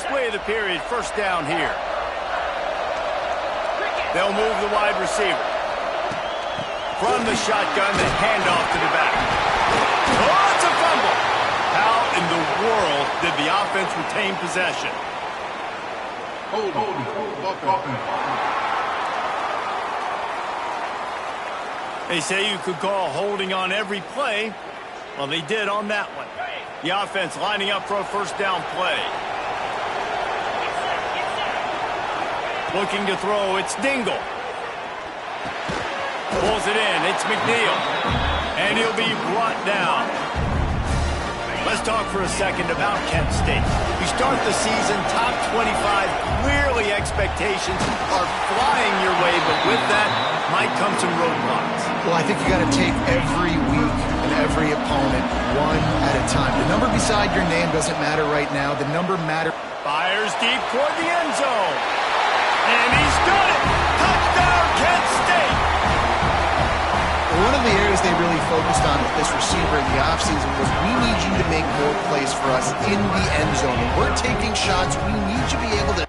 play of the period, first down here. They'll move the wide receiver. From the shotgun, the handoff to the back. Oh, it's a fumble. How in the world did the offense retain possession? They say you could call holding on every play. Well, they did on that one. The offense lining up for a first down play. Looking to throw, it's Dingle. Pulls it in, it's McNeil. And he'll be brought down. Let's talk for a second about Kent State. You start the season top 25. Clearly expectations are flying your way, but with that might come some roadblocks. Well, I think you got to take every week and every opponent one at a time. The number beside your name doesn't matter right now. The number matters. Fires deep toward the end zone. And he's done it. Touchdown, Kent State. One of the areas they really focused on with this receiver in the offseason was we need you to make more plays for us in the end zone. When we're taking shots, we need you to be able to.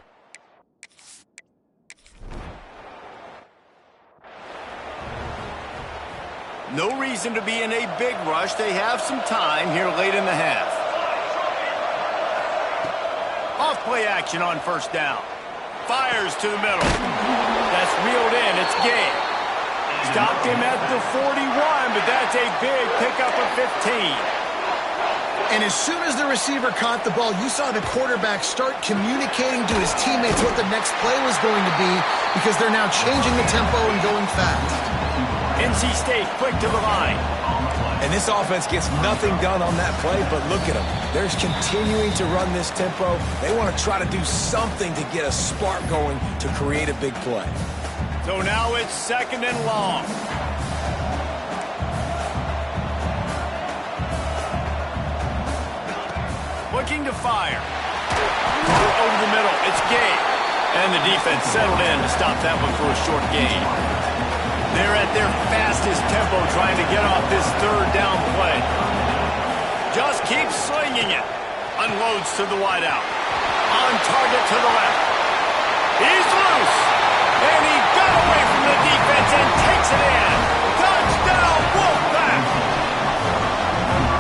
No reason to be in a big rush. They have some time here late in the half. Off play action on first down. Fires to the middle. That's reeled in. It's Gay. Stopped him at the 41, but that's a big pickup of 15. And as soon as the receiver caught the ball, you saw the quarterback start communicating to his teammates what the next play was going to be because they're now changing the tempo and going fast. NC State quick to the line. And this offense gets nothing done on that play, but look at them. They're continuing to run this tempo. They want to try to do something to get a spark going to create a big play. So now it's second and long. Looking to fire. Over the middle, it's Gay. And the defense settled in to stop that one for a short gain. They're at their fastest tempo trying to get off this third down play. Just keeps slinging it. Unloads to the wideout. On target to the left. He's loose. And he got away from the defense and takes it in. Touchdown, Wolfpack!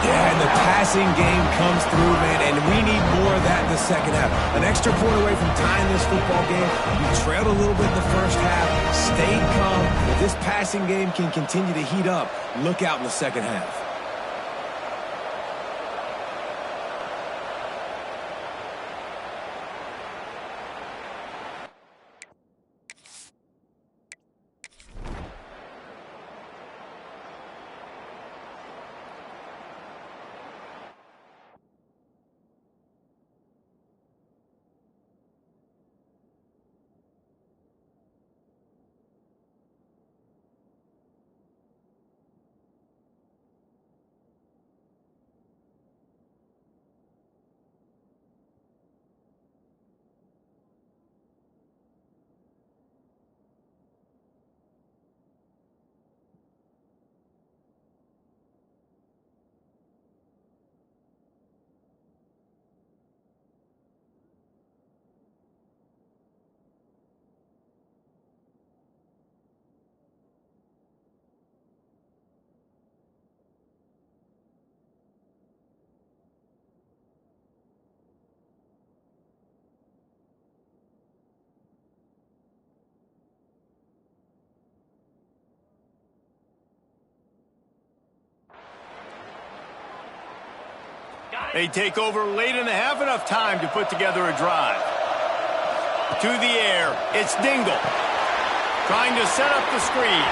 Yeah, and the passing game comes through, man, and we need more of that in the second half. An extra point away from tying this football game. We trailed a little bit in the first half, stayed calm. If this passing game can continue to heat up, look out in the second half. They take over late in the half, enough time to put together a drive. To the air, it's Dingle. Trying to set up the screen.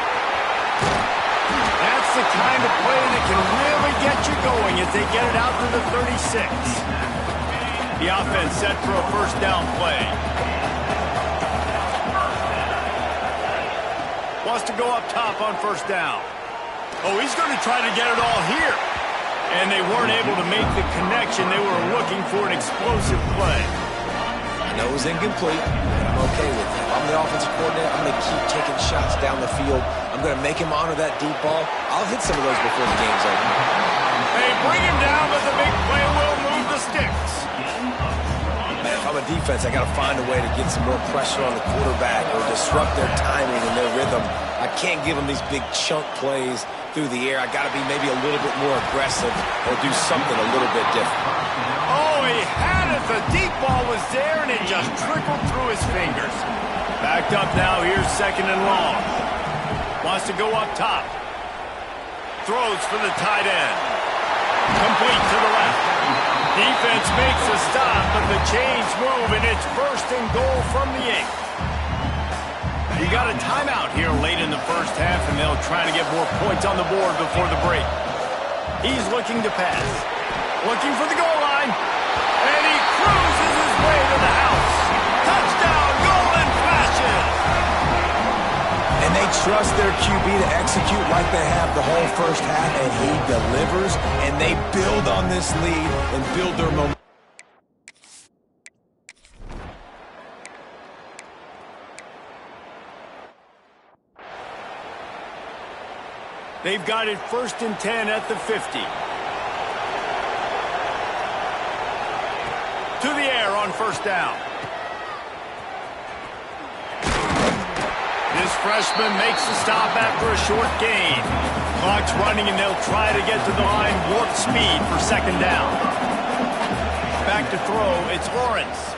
That's the kind of play that can really get you going as they get it out to the 36. The offense set for a first down play. Wants to go up top on first down. Oh, he's going to try to get it all here. And they weren't able to make the connection. They were looking for an explosive play. I know it was incomplete, but I'm okay with it. If I'm the offensive coordinator, I'm going to keep taking shots down the field. I'm going to make him honor that deep ball. I'll hit some of those before the game's over. They bring him down, but the big play will move the sticks. Man, if I'm a defense, I got to find a way to get some more pressure on the quarterback or disrupt their timing and their rhythm. I can't give them these big chunk plays through the air. I got to be maybe a little bit more aggressive or do something a little bit different. Oh, he had it. The deep ball was there, and it just trickled through his fingers. Backed up now. Here's second and long. Wants to go up top. Throws for the tight end. Complete to the left. Defense makes a stop, but the chains move, and it's first and goal from the 8. You got a timeout here late in the first half, and they'll try to get more points on the board before the break. He's looking to pass. Looking for the goal line. And he cruises his way to the house. Touchdown, golden flashes. And they trust their QB to execute like they have the whole first half, and he delivers, and they build on this lead and build their momentum. They've got it first and 10 at the 50. To the air on first down. This freshman makes the stop after a short gain. Clock's running, and they'll try to get to the line warp speed for second down. Back to throw, it's Lawrence.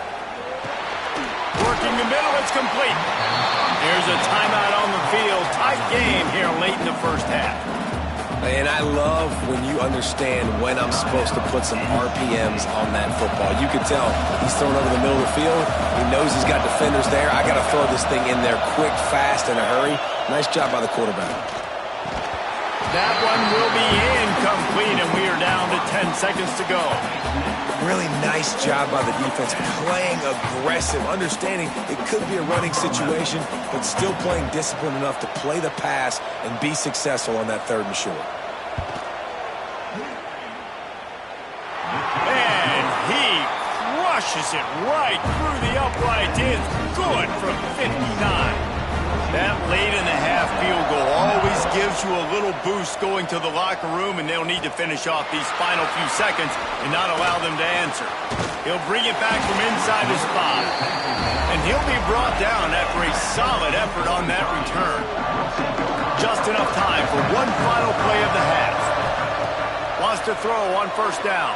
Working the middle, it's complete. Here's a timeout on the field. Tight game here late in the first half. And I love when you understand when I'm supposed to put some RPMs on that football. You can tell he's throwing over the middle of the field. He knows he's got defenders there. I got to throw this thing in there quick, fast, in a hurry. Nice job by the quarterback. That one will be incomplete, and we are down to 10 seconds to go. Really nice job by the defense, playing aggressive, understanding it could be a running situation, but still playing disciplined enough to play the pass and be successful on that third and short. And he crushes it right through the upright. It's good from 59. That late in the half field goal always gives you a little boost going to the locker room, and they'll need to finish off these final few seconds and not allow them to answer. He'll bring it back from inside his 5. And he'll be brought down after a solid effort on that return. Just enough time for one final play of the half. Wants to throw on first down.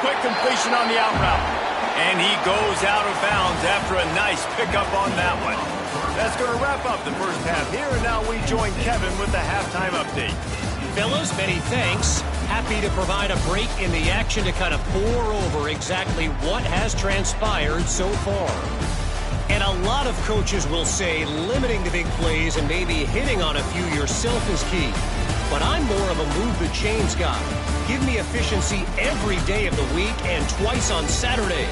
Quick completion on the out route. And he goes out of bounds after a nice pickup on that one. That's going to wrap up the first half here, and now we join Kevin with the halftime update. Fellas, many thanks. Happy to provide a break in the action to kind of pour over exactly what has transpired so far. And a lot of coaches will say limiting the big plays and maybe hitting on a few yourself is key. But I'm more of a move the chains guy. Give me efficiency every day of the week and twice on Saturday.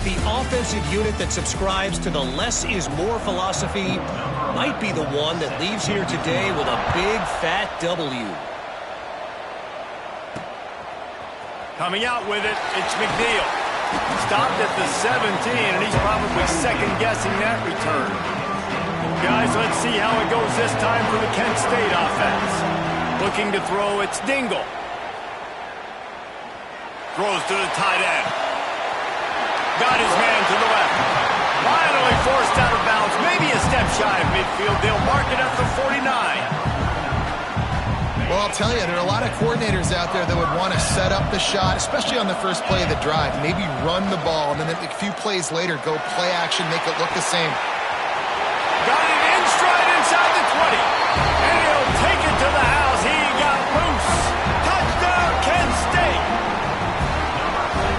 The offensive unit that subscribes to the less is more philosophy might be the one that leaves here today with a big fat W. Coming out with it, it's McNeil. Stopped at the 17, and he's probably second-guessing that return. Guys, let's see how it goes this time for the Kent State offense. Looking to throw, it's Dingle. Throws to the tight end. Got his man to the left. Finally forced out of bounds. Maybe a step shy of midfield. They'll mark it at the 49. Well, I'll tell you, there are a lot of coordinators out there that would want to set up the shot, especially on the first play of the drive. Maybe run the ball, and then a few plays later, go play action, make it look the same. Got it in stride inside the 20. And he'll take it to the house. He got loose. Touchdown, Kent State.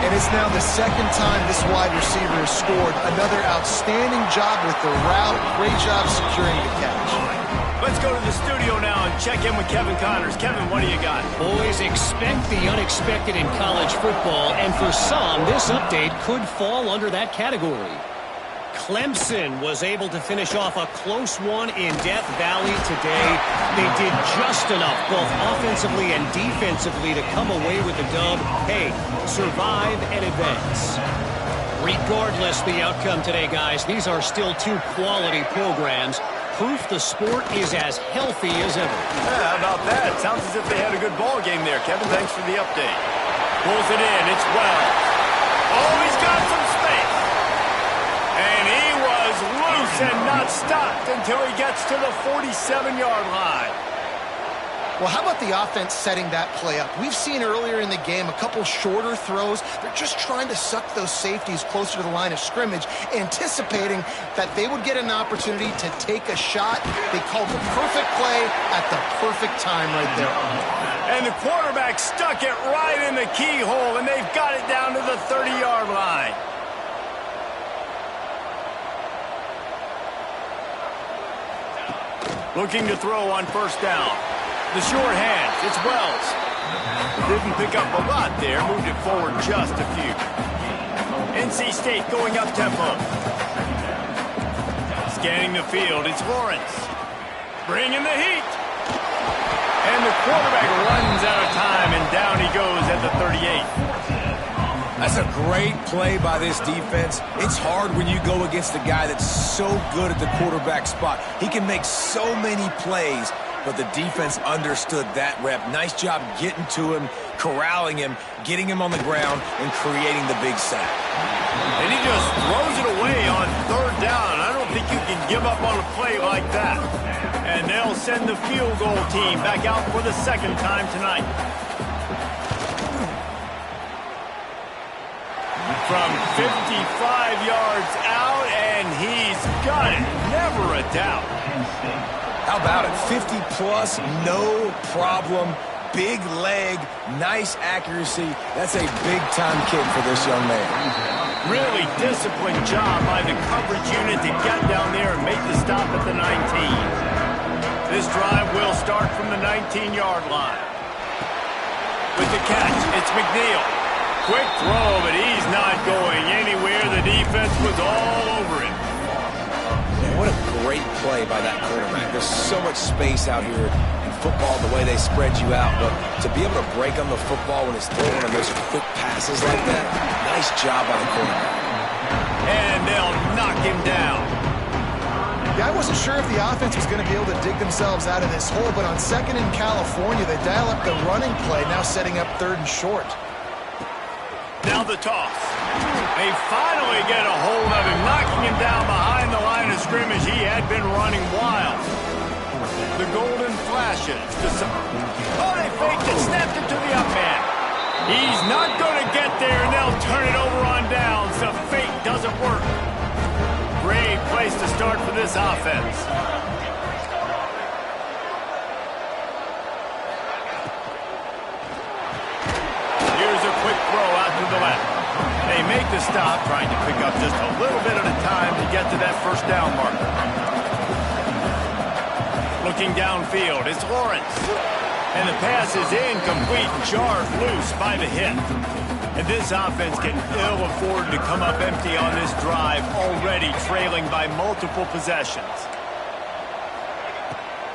And it's now the second time this wide receiver has scored. Another outstanding job with the route. Great job securing the catch. Let's go to the studio now and check in with Kevin Connors. Kevin, what do you got? Boys, expect the unexpected in college football, and for some, this update could fall under that category. Clemson was able to finish off a close one in Death Valley today. They did just enough, both offensively and defensively, to come away with the dub. Hey, survive and advance. Regardless the outcome today, guys, these are still two quality programs. Proof the sport is as healthy as ever. Yeah, how about that? Sounds as if they had a good ball game there. Kevin, thanks for the update. Pulls it in. It's Wells. Oh, he's got some and not stopped until he gets to the 47-yard line. Well, how about the offense setting that play up? We've seen earlier in the game a couple shorter throws. They're just trying to suck those safeties closer to the line of scrimmage, anticipating that they would get an opportunity to take a shot. They called the perfect play at the perfect time right there. And the quarterback stuck it right in the keyhole, and they've got it down to the 30-yard line. Looking to throw on first down. The short hands, it's Wells. Didn't pick up a lot there, moved it forward just a few. NC State going up tempo. Scanning the field, it's Lawrence. Bringing the heat. And the quarterback runs out of time, and down he goes at the 38. That's a great play by this defense. It's hard when you go against a guy that's so good at the quarterback spot. He can make so many plays, but the defense understood that rep. Nice job getting to him, corralling him, getting him on the ground, and creating the big sack. And he just throws it away on third down. I don't think you can give up on a play like that. And they'll send the field goal team back out for the second time tonight. From 55 yards out, and he's got it. Never a doubt. How about it? 50-plus, no problem. Big leg, nice accuracy. That's a big-time kick for this young man. Really disciplined job by the coverage unit to get down there and make the stop at the 19. This drive will start from the 19-yard line. With the catch, it's McNeil. Quick throw, but he's not going anywhere. The defense was all over him. Man, what a great play by that quarterback. There's so much space out here in football, the way they spread you out. But to be able to break on the football when it's thrown on those quick passes like that, nice job by the quarterback. And they'll knock him down. Yeah, I wasn't sure if the offense was going to be able to dig themselves out of this hole, but on second in California, they dial up the running play, now setting up third and short. Now the toss. They finally get a hold of him, knocking him down behind the line of scrimmage. He had been running wild. The golden flashes. Oh, they faked it, snapped it to the up man. He's not going to get there, and they'll turn it over on downs. The fake doesn't work. Great place to start for this offense. Here's a quick throw out to the left. They make the stop, trying to pick up just a little bit at a time to get to that first down marker. Looking downfield, it's Lawrence. And the pass is incomplete, jarred loose by the hit. And this offense can ill afford to come up empty on this drive, already trailing by multiple possessions.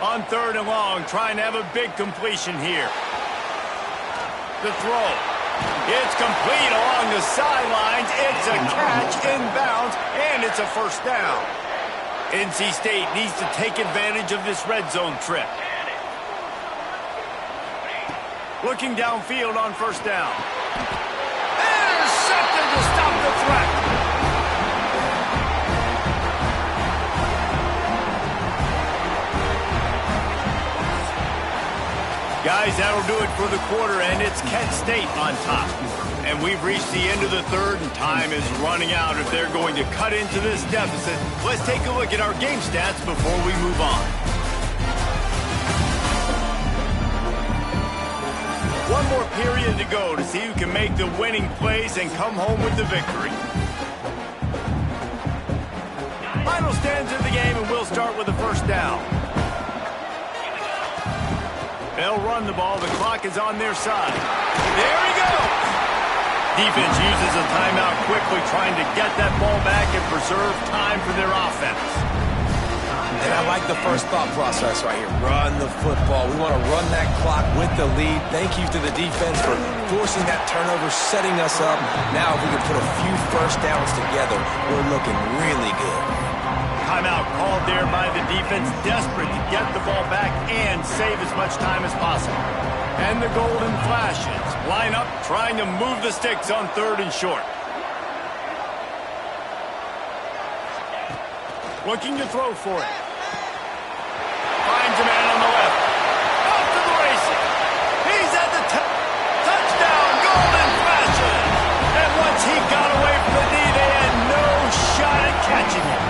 On third and long, trying to have a big completion here. The throw. It's complete along the sidelines. It's a catch, inbounds, and it's a first down. NC State needs to take advantage of this red zone trip. Looking downfield on first down. Intercepted to stop the threat. Guys, that'll do it for the quarter, and it's Kent State on top. And we've reached the end of the third, and time is running out if they're going to cut into this deficit. Let's take a look at our game stats before we move on. One more period to go to see who can make the winning plays and come home with the victory. Final stands of the game, and we'll start with the first down. They'll run the ball. The clock is on their side. There he goes. Defense uses a timeout quickly, trying to get that ball back and preserve time for their offense. And I like the first thought process right here. Run the football. We want to run that clock with the lead. Thank you to the defense for forcing that turnover, setting us up. Now if we can put a few first downs together, we're looking really good. Timeout called there by the defense, desperate to get the ball back and save as much time as possible. And the golden flashes line up, trying to move the sticks on third and short. Looking to throw for it. Finds a man on the left. Off to the races. He's at the touchdown. Golden flashes. And once he got away from the knee, they had no shot at catching him.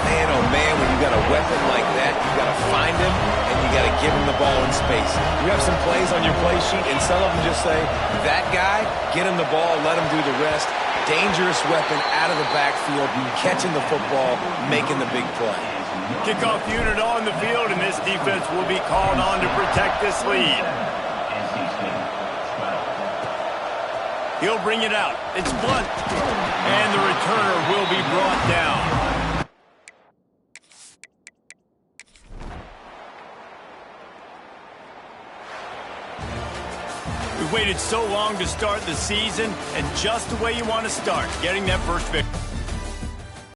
Man, oh man, when you got a weapon like that, you got to find him and you got to give him the ball in space. You have some plays on your play sheet, and some of them just say, that guy, get him the ball, let him do the rest. Dangerous weapon out of the backfield, catching the football, making the big play. Kickoff unit on the field, and this defense will be called on to protect this lead. He'll bring it out. It's blunt. And the returner will be brought down. We've waited so long to start the season, and just the way you want to start, getting that first victory.